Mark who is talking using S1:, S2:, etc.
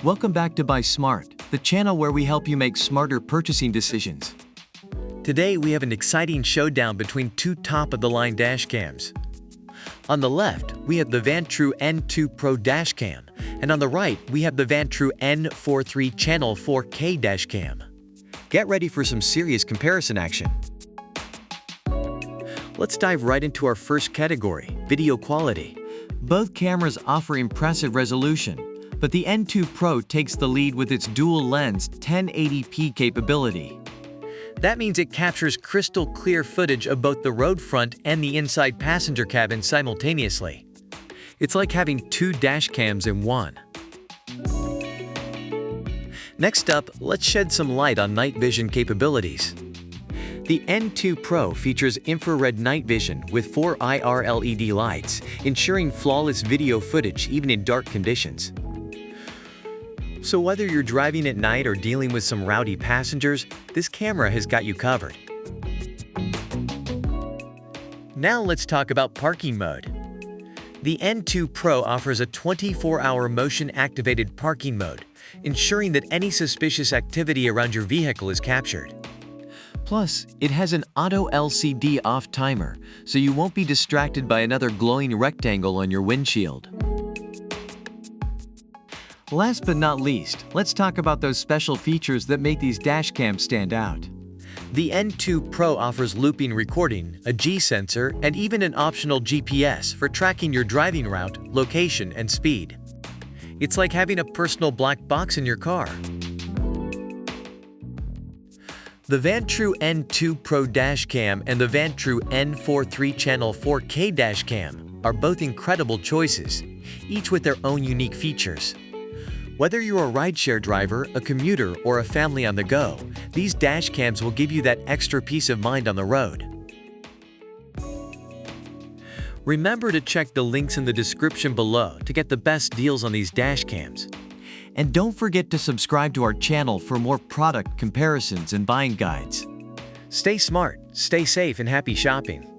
S1: Welcome back to Buy Smart, the channel where we help you make smarter purchasing decisions. Today we have an exciting showdown between two top-of-the-line dashcams. On the left, we have the Vantrue N2 Pro dashcam, and on the right, we have the Vantrue N43 Channel 4K dashcam. Get ready for some serious comparison action. Let's dive right into our first category, video quality. Both cameras offer impressive resolution, but the N2 Pro takes the lead with its dual-lens 1080p capability. That means it captures crystal clear footage of both the road front and the inside passenger cabin simultaneously. It's like having two dash cams in one. Next up, let's shed some light on night vision capabilities. The N2 Pro features infrared night vision with 4 IR LED lights, ensuring flawless video footage even in dark conditions. So whether you're driving at night or dealing with some rowdy passengers, this camera has got you covered. Now let's talk about parking mode. The N2 Pro offers a 24-hour motion-activated parking mode, ensuring that any suspicious activity around your vehicle is captured. Plus, it has an auto LCD off timer, so you won't be distracted by another glowing rectangle on your windshield. Last but not least, let's talk about those special features that make these dashcams stand out. The N2 Pro offers looping recording, a G-sensor, and even an optional GPS for tracking your driving route, location, and speed. It's like having a personal black box in your car. The Vantrue N2 Pro dashcam and the Vantrue N43 Channel 4K dashcam are both incredible choices, each with their own unique features. Whether you're a rideshare driver, a commuter, or a family on the go, these dashcams will give you that extra peace of mind on the road. Remember to check the links in the description below to get the best deals on these dashcams. And don't forget to subscribe to our channel for more product comparisons and buying guides. Stay smart, stay safe, and happy shopping.